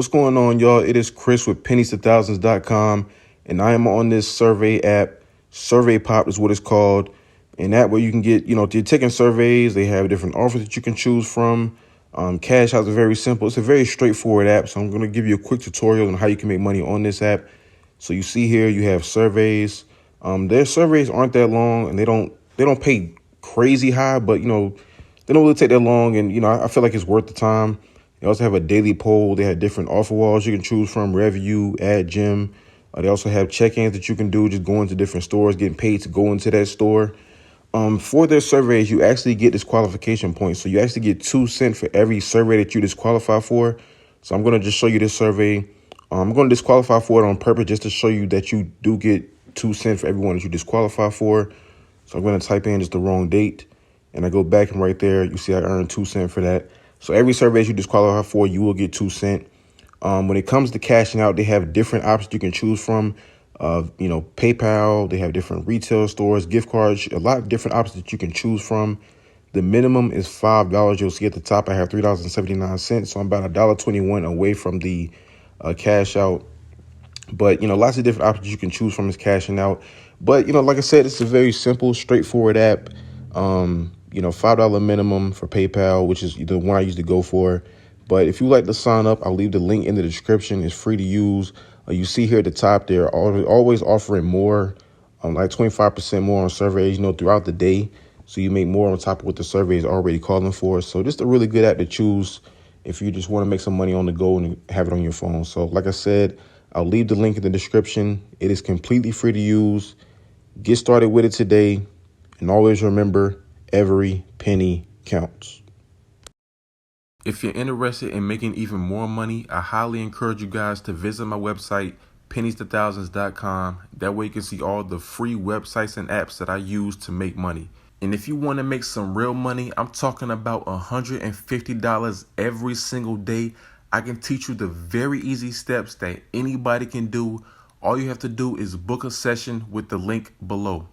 What's going on, y'all? It is Chris with pennies2000s.com, and I am on this survey app. SurveyPop is what it's called. And that way you can get, you're taking surveys. They have different offers that you can choose from. Cash Out is very simple. It's a very straightforward app. So I'm going to give you a quick tutorial on how you can make money on this app. So you see here, you have surveys. Their surveys aren't that long, and they don't pay crazy high, but they don't really take that long. And I feel like it's worth the time. They also have a daily poll. They have different offer walls you can choose from, Review, Ad Gym. They also have check-ins that you can do, just going to different stores, getting paid to go into that store. For their surveys, you actually get disqualification points. So you actually get 2 cents for every survey that you disqualify for. So I'm going to just show you this survey. I'm going to disqualify for it on purpose just to show you that you do get 2 cents for everyone that you disqualify for. So I'm going to type in just the wrong date. And I go back, and right there, you see I earned 2 cents for that. So every survey you disqualify for, you will get 2 cents. When it comes to cashing out, they have different options you can choose from. PayPal, they have different retail stores, gift cards, a lot of different options that you can choose from. The minimum is $5. You'll see at the top, I have $3.79. So I'm about $1.21 away from the cash out. But, lots of different options you can choose from is cashing out. But, like I said, it's a very simple, straightforward app. $5 minimum for PayPal, which is the one I usually go for. But if you like to sign up, I'll leave the link in the description. It's free to use. You see here at the top, they're always offering more, like 25% more on surveys, throughout the day. So you make more on top of what the survey is already calling for. So just a really good app to choose if you just want to make some money on the go and have it on your phone. So like I said, I'll leave the link in the description. It is completely free to use. Get started with it today. And always remember, every penny counts. If you're interested in making even more money, I highly encourage you guys to visit my website, pennies2000s.com. That way you can see all the free websites and apps that I use to make money. And if you want to make some real money, I'm talking about $150 every single day. I can teach you the very easy steps that anybody can do. All you have to do is book a session with the link below.